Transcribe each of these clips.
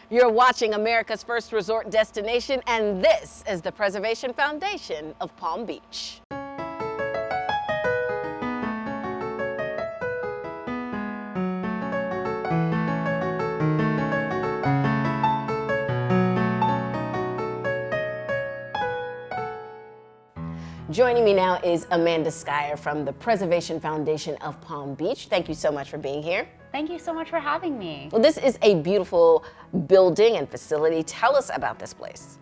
You're watching America's first resort destination, and this is the Preservation Foundation of Palm Beach. Joining me now is Amanda Schuyler from the Preservation Foundation of Palm Beach. Thank you so much for being here. Thank you so much for having me. Well, this is a beautiful building and facility. Tell us about this place.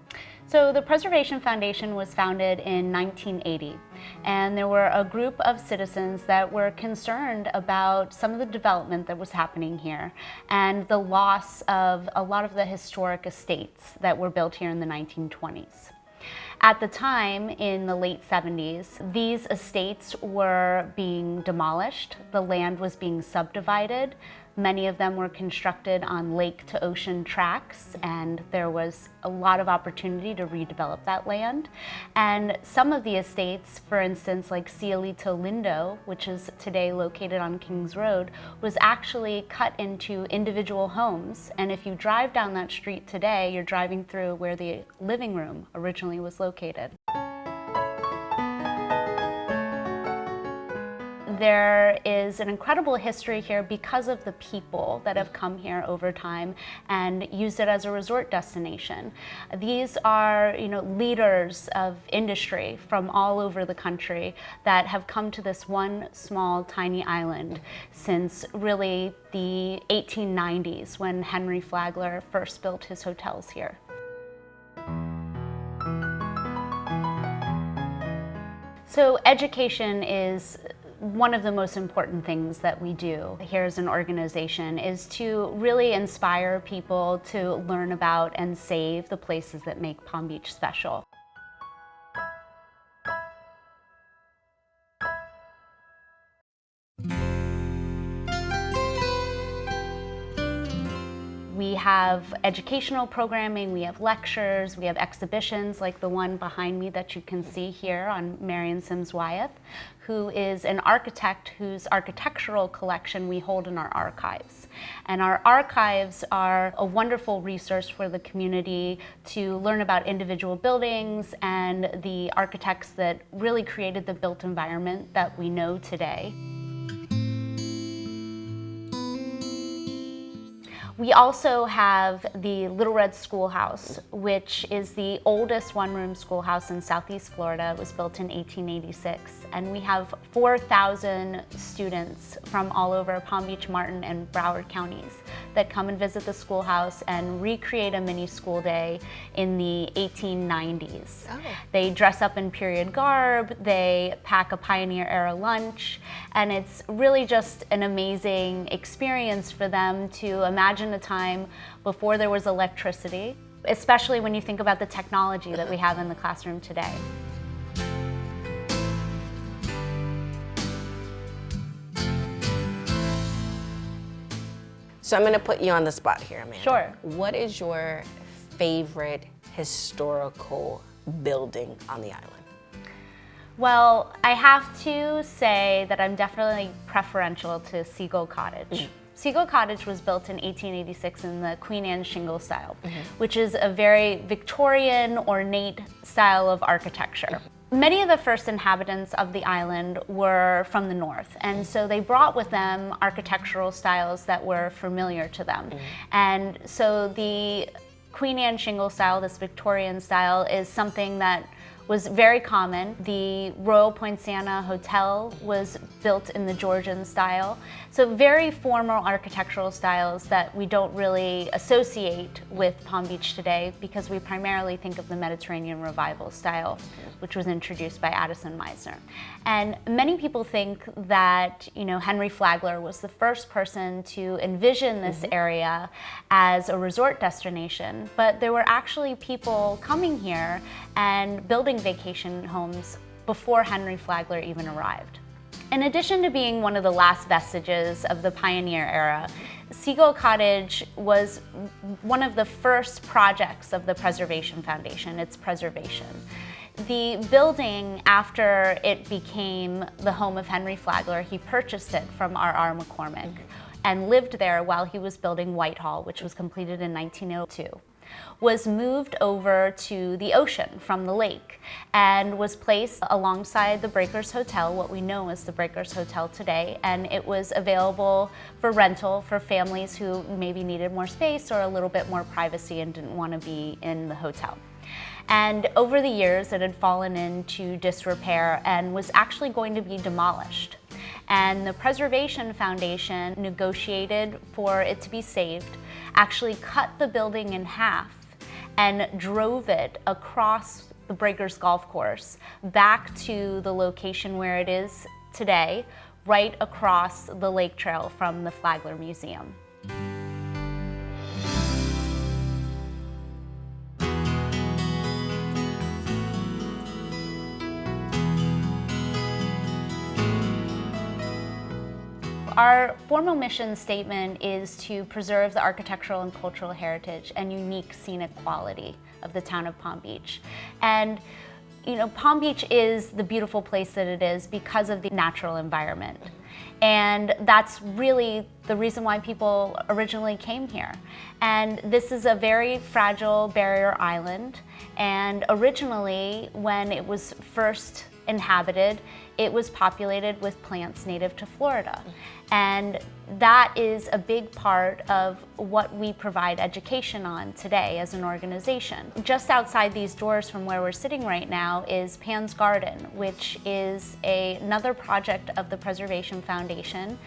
So the Preservation Foundation was founded in 1980, and there were a group of citizens that were concerned about some of the development that was happening here and the loss of a lot of the historic estates that were built here in the 1920s. At the time, in the late 70s, these estates were being demolished. The land was being subdivided. Many of them were constructed on lake-to-ocean tracks, and there was a lot of opportunity to redevelop that land. And some of the estates, for instance, like Cielito Lindo, which is today located on Kings Road, was actually cut into individual homes. And if you drive down that street today, you're driving through where the living room originally was located. There is an incredible history here because of the people that have come here over time and used it as a resort destination. These are, leaders of industry from all over the country that have come to this one small, tiny island since really the 1890s when Henry Flagler first built his hotels here. So education is one of the most important things that we do here as an organization, is to really inspire people to learn about and save the places that make Palm Beach special. We have educational programming, we have lectures, we have exhibitions like the one behind me that you can see here on Marion Sims Wyeth, who is an architect whose architectural collection we hold in our archives. And our archives are a wonderful resource for the community to learn about individual buildings and the architects that really created the built environment that we know today. We also have the Little Red Schoolhouse, which is the oldest one-room schoolhouse in Southeast Florida. It was built in 1886, and we have 4,000 students from all over Palm Beach, Martin, and Broward counties that come and visit the schoolhouse and recreate a mini school day in the 1890s. Oh. They dress up in period garb, they pack a pioneer-era lunch, and it's really just an amazing experience for them to imagine a time before there was electricity, especially when you think about the technology that we have in the classroom today. So I'm going to put you on the spot here, Amanda. Sure. What is your favorite historical building on the island? Well, I have to say that I'm definitely preferential to Seagull Cottage. Seagull Cottage was built in 1886 in the Queen Anne shingle style, which is a very Victorian, ornate style of architecture. Many of the first inhabitants of the island were from the north, and so they brought with them architectural styles that were familiar to them. And so the Queen Anne shingle style, this Victorian style, is something that was very common. The Royal Poinciana Hotel was built in the Georgian style. So very formal architectural styles that we don't really associate with Palm Beach today because we primarily think of the Mediterranean Revival style, which was introduced by Addison Meisner. And many people think that, Henry Flagler was the first person to envision this area as a resort destination, but there were actually people coming here and building vacation homes before Henry Flagler even arrived. In addition to being one of the last vestiges of the pioneer era, Seagull Cottage was one of the first projects of the Preservation Foundation, its preservation. The building, after it became the home of Henry Flagler, he purchased it from R.R. McCormick. and lived there while he was building Whitehall, which was completed in 1902, was moved over to the ocean from the lake and was placed alongside the Breakers Hotel, what we know as the Breakers Hotel today, and it was available for rental for families who maybe needed more space or a little bit more privacy and didn't want to be in the hotel. And over the years, it had fallen into disrepair and was actually going to be demolished. And the Preservation Foundation negotiated for it to be saved, actually cut the building in half and drove it across the Breakers Golf Course back to the location where it is today, right across the lake trail from the Flagler Museum. Our formal mission statement is to preserve the architectural and cultural heritage and unique scenic quality of the town of Palm Beach. And Palm Beach is the beautiful place that it is because of the natural environment. And that's really the reason why people originally came here. And this is a very fragile barrier island. And originally, when it was first inhabited, it was populated with plants native to Florida. And that is a big part of what we provide education on today as an organization. Just outside these doors from where we're sitting right now is Pan's Garden, which is another project of the Preservation Foundation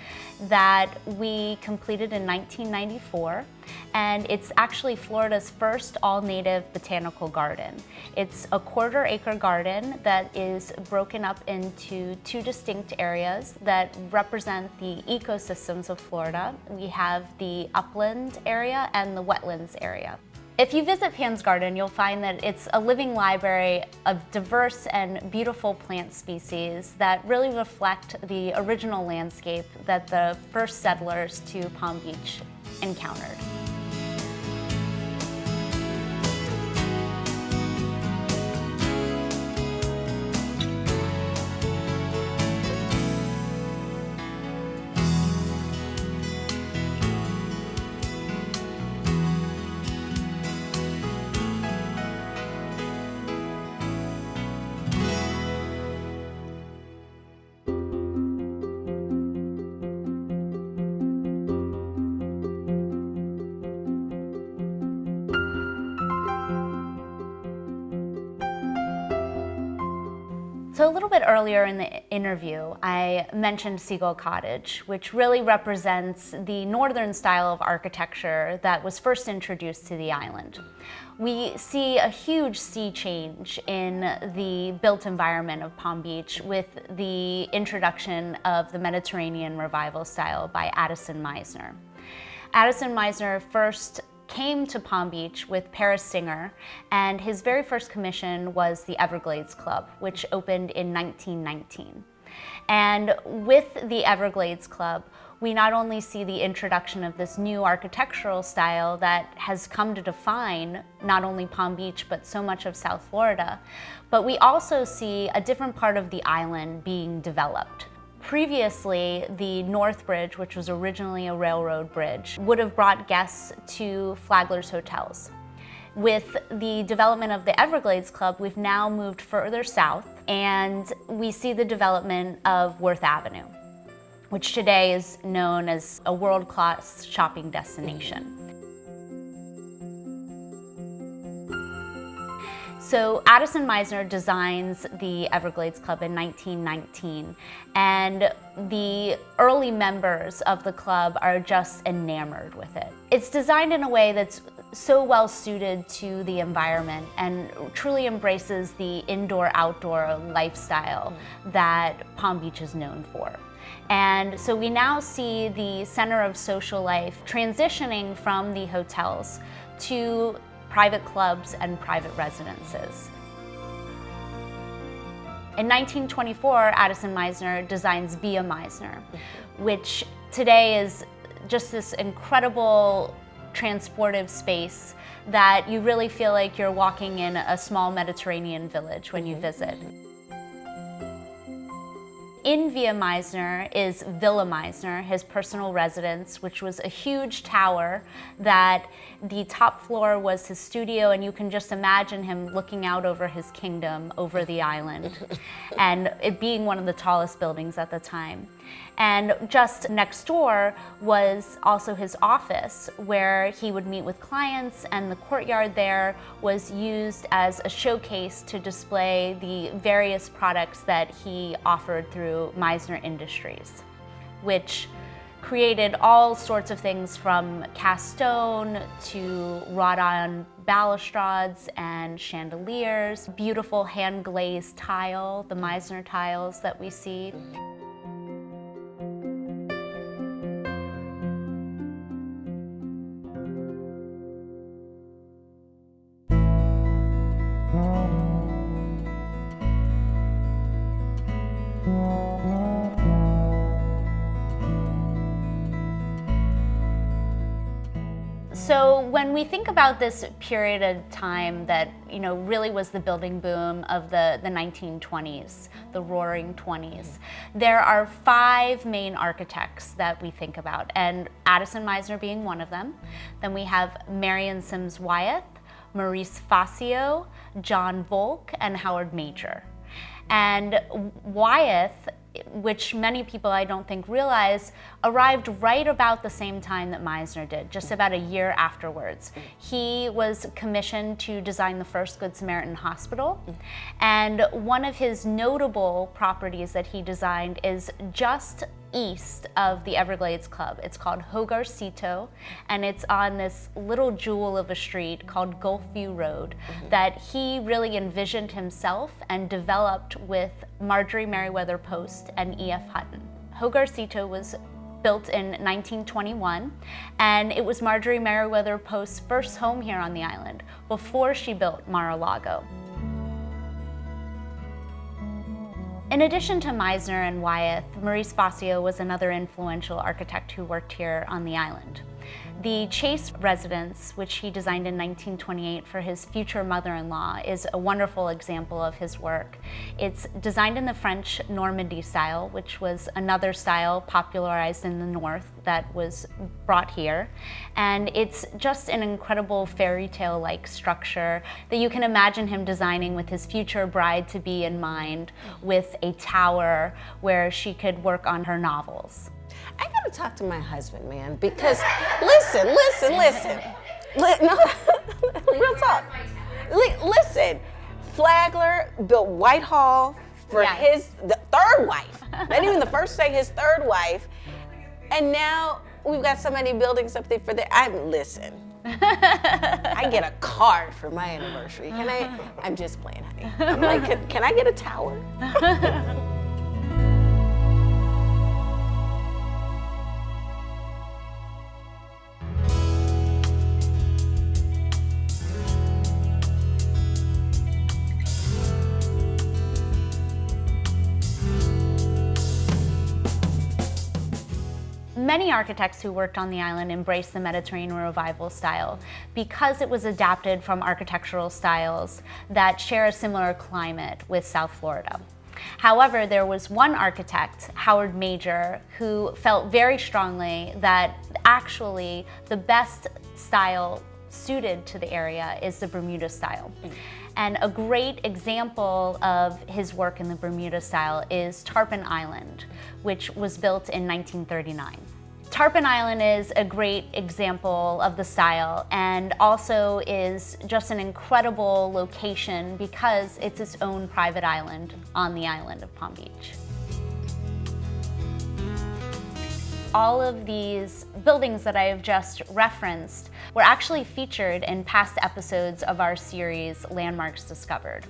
that we completed in 1994. And it's actually Florida's first all-native botanical garden. It's a 1/4 acre garden that is broken up into 2 distinct areas that represent the ecosystems of Florida. We have the upland area and the wetlands area. If you visit Pan's Garden, you'll find that it's a living library of diverse and beautiful plant species that really reflect the original landscape that the first settlers to Palm Beach encountered. So a little bit earlier in the interview, I mentioned Seagull Cottage, which really represents the northern style of architecture that was first introduced to the island. We see a huge sea change in the built environment of Palm Beach with the introduction of the Mediterranean revival style by Addison Meisner. Addison Meisner first came to Palm Beach with Paris Singer, and his very first commission was the Everglades Club, which opened in 1919. And with the Everglades Club, we not only see the introduction of this new architectural style that has come to define not only Palm Beach, but so much of South Florida, but we also see a different part of the island being developed. Previously, the North Bridge, which was originally a railroad bridge, would have brought guests to Flagler's hotels. With the development of the Everglades Club, we've now moved further south, and we see the development of Worth Avenue, which today is known as a world-class shopping destination. So Addison Meisner designs the Everglades Club in 1919, and the early members of the club are just enamored with it. It's designed in a way that's so well suited to the environment and truly embraces the indoor-outdoor lifestyle that Palm Beach is known for. And so we now see the center of social life transitioning from the hotels to private clubs and private residences. In 1924, Addison Meisner designs Via Meisner, which today is just this incredible transportive space that you really feel like you're walking in a small Mediterranean village when you visit. In Via Meisner is Villa Meisner, his personal residence, which was a huge tower that the top floor was his studio, and you can just imagine him looking out over his kingdom, over the island, and it being one of the tallest buildings at the time. And just next door was also his office, where he would meet with clients, and the courtyard there was used as a showcase to display the various products that he offered through Meisner Industries, which created all sorts of things from cast stone to wrought iron balustrades and chandeliers, beautiful hand glazed tile, the Meisner tiles that we see. So when we think about this period of time that really was the building boom of the 1920s, the Roaring 20s, there are 5 main architects that we think about, and Addison Meisner being one of them. Then we have Marion Sims Wyeth, Maurice Facio, John Volk, and Howard Major. And Wyeth, which many people I don't think realize, arrived right about the same time that Meisner did, just about a year afterwards. He was commissioned to design the first Good Samaritan Hospital, and one of his notable properties that he designed is just east of the Everglades Club. It's called Hogarcito, and it's on this little jewel of a street called Gulfview Road that he really envisioned himself and developed with Marjorie Merriweather Post and E.F. Hutton. Hogarcito was built in 1921, and it was Marjorie Merriweather Post's first home here on the island before she built Mar-a-Lago. In addition to Meisner and Wyeth, Maurice Facio was another influential architect who worked here on the island. The Chase residence, which he designed in 1928 for his future mother-in-law, is a wonderful example of his work. It's designed in the French Normandy style, which was another style popularized in the North that was brought here. And it's just an incredible fairy tale-like structure that you can imagine him designing with his future bride-to-be in mind, with a tower where she could work on her novels. I gotta talk to my husband, man, because listen. No, real talk. Listen, Flagler built Whitehall for the third wife, not even the first thing, his third wife, and now we've got so many buildings up there for the. Listen. I get a card for my anniversary. Can I? I'm just playing, honey. I'm like, can I get a tower? Many architects who worked on the island embraced the Mediterranean Revival style because it was adapted from architectural styles that share a similar climate with South Florida. However, there was one architect, Howard Major, who felt very strongly that actually the best style suited to the area is the Bermuda style. And a great example of his work in the Bermuda style is Tarpon Island, which was built in 1939. Tarpon Island is a great example of the style and also is just an incredible location because it's its own private island on the island of Palm Beach. All of these buildings that I have just referenced were actually featured in past episodes of our series, Landmarks Discovered.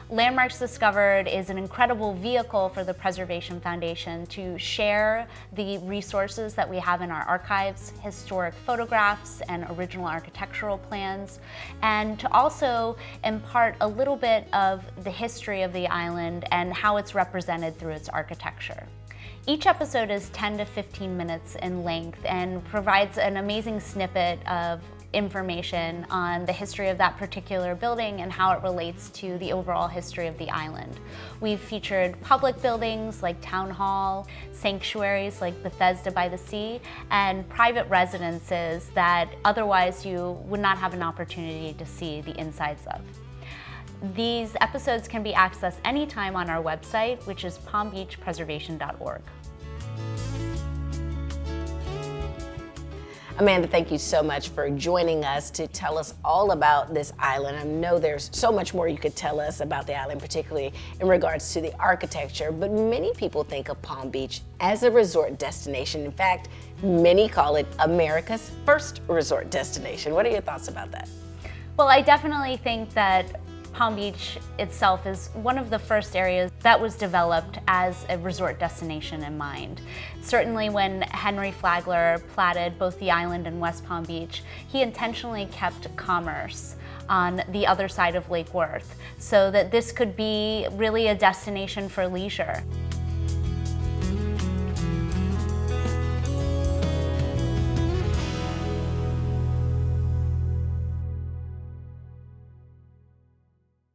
Landmarks Discovered is an incredible vehicle for the Preservation Foundation to share the resources that we have in our archives, historic photographs and original architectural plans, and to also impart a little bit of the history of the island and how it's represented through its architecture. Each episode is 10 to 15 minutes in length and provides an amazing snippet of information on the history of that particular building and how it relates to the overall history of the island. We've featured public buildings like Town Hall, sanctuaries like Bethesda by the Sea, and private residences that otherwise you would not have an opportunity to see the insides of. These episodes can be accessed anytime on our website, which is palmbeachpreservation.org. Amanda, thank you so much for joining us to tell us all about this island. I know there's so much more you could tell us about the island, particularly in regards to the architecture, but many people think of Palm Beach as a resort destination. In fact, many call it America's first resort destination. What are your thoughts about that? Well, I definitely think that Palm Beach itself is one of the first areas that was developed as a resort destination in mind. Certainly when Henry Flagler platted both the island and West Palm Beach, he intentionally kept commerce on the other side of Lake Worth so that this could be really a destination for leisure.